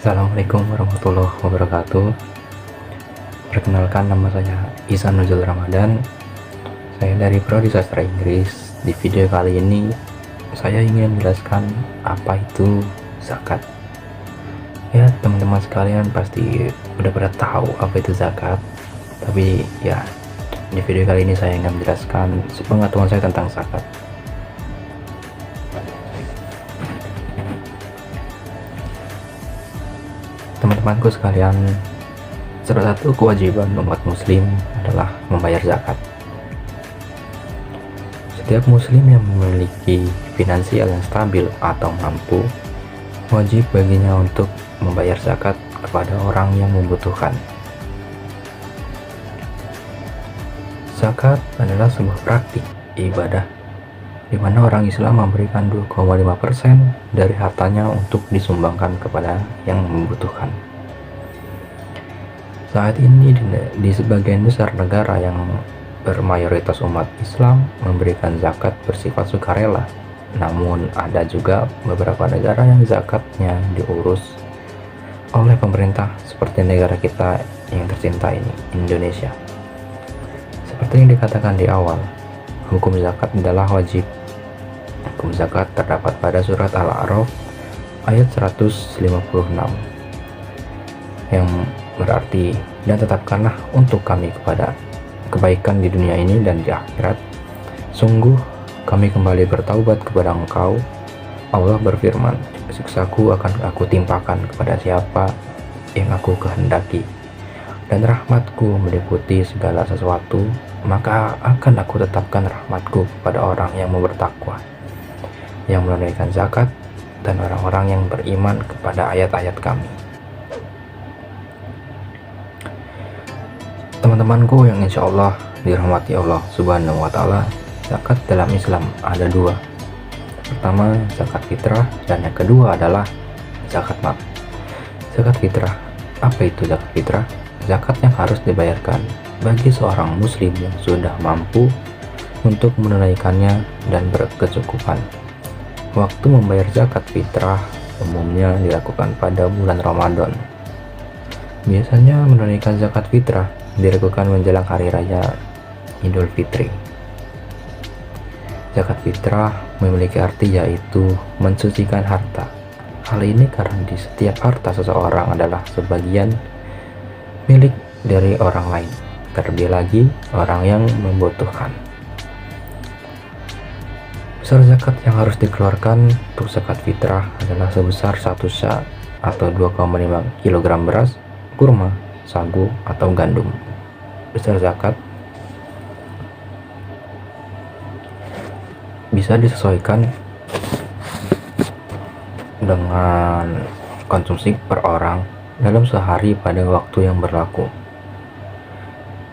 Assalamualaikum warahmatullahi wabarakatuh. Perkenalkan, nama saya Ihsan Nuzul Ramadan. Saya dari Prodi Sastra Inggris. Di video kali ini saya ingin menjelaskan apa itu zakat. Ya, teman-teman sekalian pasti udah pada tahu apa itu zakat. Tapi ya, di video kali ini saya ingin menjelaskan sepengetahuan saya tentang zakat. Teman-temanku sekalian, salah satu kewajiban umat muslim adalah membayar zakat. Setiap muslim yang memiliki finansial yang stabil atau mampu, wajib baginya untuk membayar zakat kepada orang yang membutuhkan. Zakat adalah sebuah praktik ibadah di mana orang Islam memberikan 2,5% dari hartanya untuk disumbangkan kepada yang membutuhkan. Saat ini di sebagian besar negara yang bermayoritas umat Islam memberikan zakat bersifat sukarela. Namun ada juga beberapa negara yang zakatnya diurus oleh pemerintah, seperti negara kita yang tercinta ini, Indonesia. Seperti yang dikatakan di awal, hukum zakat adalah wajib. Hukum zakat terdapat pada surat Al-A'raf ayat 156 yang berarti, dan tetapkanlah untuk kami kepada kebaikan di dunia ini dan di akhirat. Sungguh kami kembali bertaubat kepada Engkau. Allah berfirman, siksaku akan aku timpakan kepada siapa yang aku kehendaki, dan rahmatku meliputi segala sesuatu, maka akan aku tetapkan rahmatku pada orang yang bertakwa, yang menunaikan zakat, dan orang-orang yang beriman kepada ayat-ayat kami. Teman-temanku yang insya Allah dirahmati Allah Subhanahu wa Ta'ala, zakat dalam Islam ada dua. Pertama, zakat fitrah, dan yang kedua adalah zakat mal. Zakat fitrah, apa itu zakat fitrah? Zakat yang harus dibayarkan bagi seorang muslim yang sudah mampu untuk menunaikannya dan berkecukupan. Waktu membayar zakat fitrah umumnya dilakukan pada bulan Ramadan. Biasanya menunaikan zakat fitrah dilakukan menjelang hari raya Idul Fitri. Zakat fitrah memiliki arti yaitu mensucikan harta. Hal ini karena di setiap harta seseorang adalah sebagian milik dari orang lain, terlebih lagi orang yang membutuhkan. Besar zakat yang harus dikeluarkan untuk zakat fitrah adalah sebesar 1 sa' atau 2,5 kg beras, kurma, sagu, atau gandum. Besar zakat bisa disesuaikan dengan konsumsi per orang dalam sehari pada waktu yang berlaku,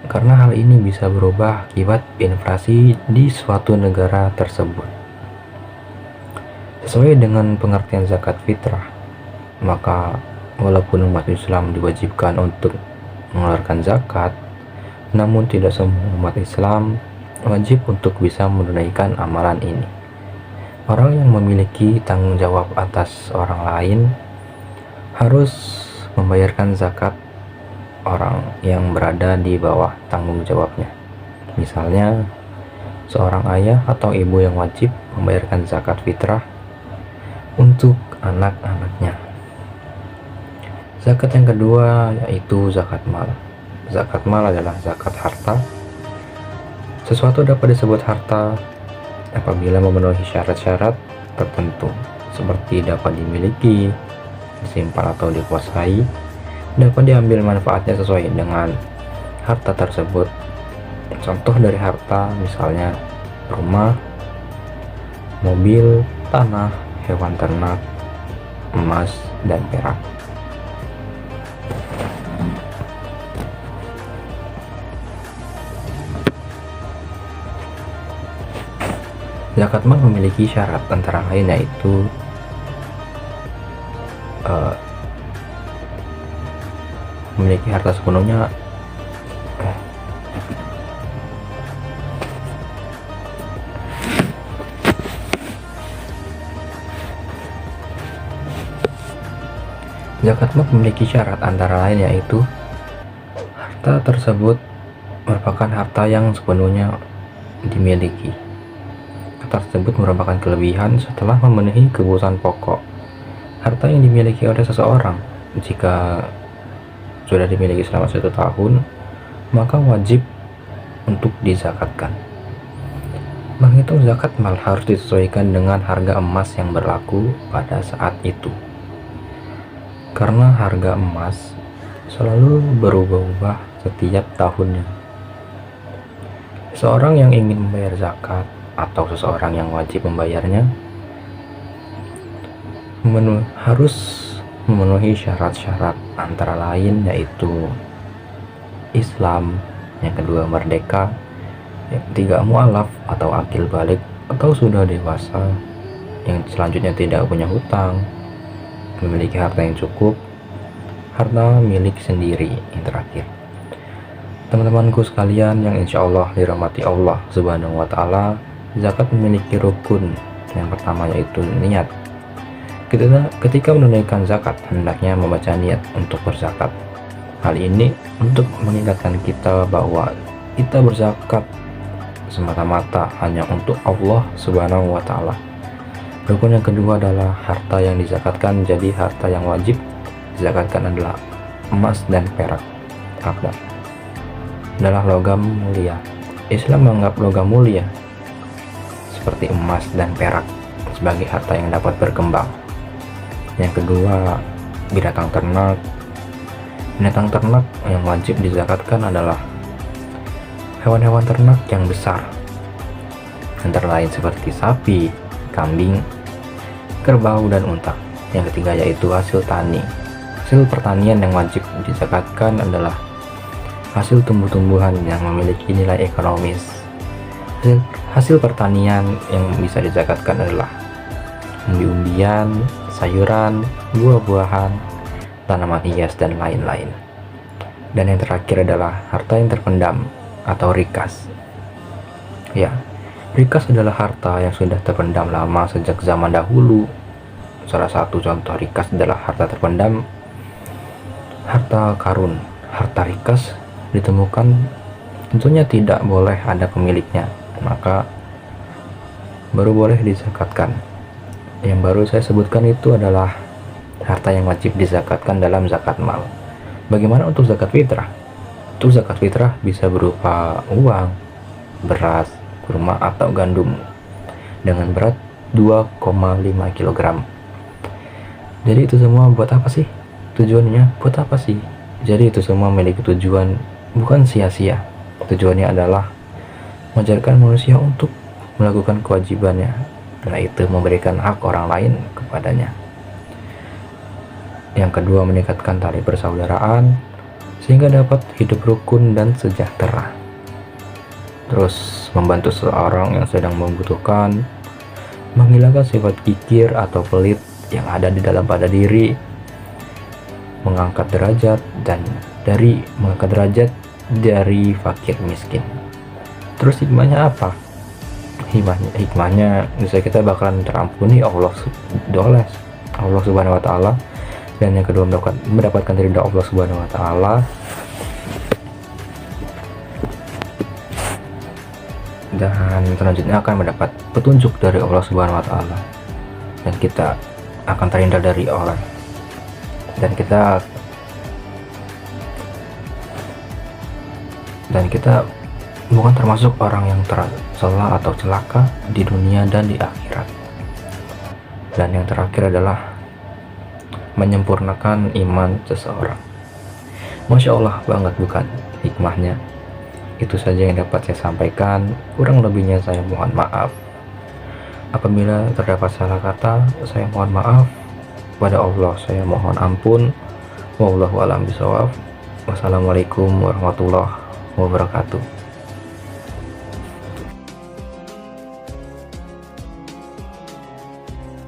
karena hal ini bisa berubah akibat inflasi di suatu negara tersebut. Sesuai dengan pengertian zakat fitrah, maka walaupun umat Islam diwajibkan untuk mengeluarkan zakat, namun tidak semua umat Islam wajib untuk bisa menunaikan amalan ini. Orang yang memiliki tanggung jawab atas orang lain harus membayarkan zakat orang yang berada di bawah tanggung jawabnya. Misalnya, seorang ayah atau ibu yang wajib membayarkan zakat fitrah untuk anak-anaknya. Zakat yang kedua yaitu zakat mal. Zakat mal adalah zakat harta. Sesuatu dapat disebut harta apabila memenuhi syarat-syarat tertentu, seperti dapat dimiliki, disimpan atau dikuasai, dapat diambil manfaatnya sesuai dengan harta tersebut. Contoh dari harta misalnya rumah, mobil, tanah, hewan ternak, emas, dan perak. Zakat mal memiliki syarat antara lain yaitu memiliki harta sepenuhnya Zakat mal memiliki syarat antara lain yaitu harta tersebut merupakan harta yang sepenuhnya dimiliki. Harta tersebut merupakan kelebihan setelah memenuhi kebutuhan pokok. Harta yang dimiliki oleh seseorang jika sudah dimiliki selama 1 tahun, maka wajib untuk dizakatkan. Menghitung zakat mal harus disesuaikan dengan harga emas yang berlaku pada saat itu. Karena harga emas selalu berubah-ubah setiap tahunnya. Seseorang yang ingin membayar zakat atau seseorang yang wajib membayarnya harus memenuhi syarat-syarat antara lain yaitu Islam, yang kedua merdeka, yang ketiga mualaf atau akil balik atau sudah dewasa, yang selanjutnya tidak punya hutang, memiliki harta yang cukup, harta milik sendiri yang terakhir. Teman-temanku sekalian yang insya Allah dirahmati Allah Subhanahu wa Ta'ala, zakat memiliki rukun. Yang pertama yaitu niat. Ketika menunaikan zakat, hendaknya membaca niat untuk berzakat. Hal ini untuk mengingatkan kita bahwa kita berzakat semata-mata hanya untuk Allah Subhanahu wa Ta'ala. Rukun yang kedua adalah harta yang dizakatkan. Jadi harta yang wajib dizakatkan adalah emas dan perak adalah logam mulia. Islam menganggap logam mulia seperti emas dan perak sebagai harta yang dapat berkembang. Yang kedua, binatang ternak. Binatang ternak yang wajib dizakatkan adalah hewan-hewan ternak yang besar, antara lain seperti sapi, kambing, kerbau, dan unta. Yang ketiga yaitu hasil tani. Hasil pertanian yang wajib dizakatkan adalah hasil tumbuh-tumbuhan yang memiliki nilai ekonomis. Hasil pertanian yang bisa dizakatkan adalah umbi-umbian, sayuran, buah-buahan, tanaman hias, dan lain-lain. Dan yang terakhir adalah harta yang terpendam atau rikas. Ya, rikas adalah harta yang sudah terpendam lama sejak zaman dahulu. Salah satu contoh rikas adalah harta terpendam, harta karun. Harta rikas ditemukan tentunya tidak boleh ada pemiliknya, maka baru boleh dizakatkan. Yang baru saya sebutkan itu adalah harta yang wajib dizakatkan dalam zakat mal. Bagaimana untuk zakat fitrah? Untuk zakat fitrah bisa berupa uang, beras, kurma, atau gandum dengan berat 2,5 kg. Jadi itu semua buat apa sih? Tujuannya buat apa sih? Jadi itu semua memiliki tujuan, bukan sia-sia. Tujuannya adalah mengajarkan manusia untuk melakukan kewajibannya, yaitu memberikan hak orang lain kepadanya. Yang kedua, meningkatkan tali persaudaraan sehingga dapat hidup rukun dan sejahtera. Terus membantu seseorang yang sedang membutuhkan, menghilangkan sifat kikir atau pelit yang ada di dalam pada diri, mengangkat derajat dari fakir miskin. Terus hikmahnya apa? Hikmahnya bisa kita bakalan terampuni Allah Subhanahu wa Ta'ala. Dan yang kedua, mendapatkan ridha Allah Subhanahu wa Ta'ala. Dan selanjutnya akan mendapat petunjuk dari Allah Subhanahu wa Ta'ala. Dan kita akan terhindar dari orang. Dan kita bukan termasuk orang yang tercela atau celaka di dunia dan di akhirat. Dan yang terakhir adalah menyempurnakan iman seseorang. Masya Allah banget bukan hikmahnya? Itu saja yang dapat saya sampaikan. Kurang lebihnya saya mohon maaf. Apabila terdapat salah kata, saya mohon maaf. Pada Allah saya mohon ampun. Wallahu a'lam bishawab. Wassalamualaikum warahmatullahi wabarakatuh.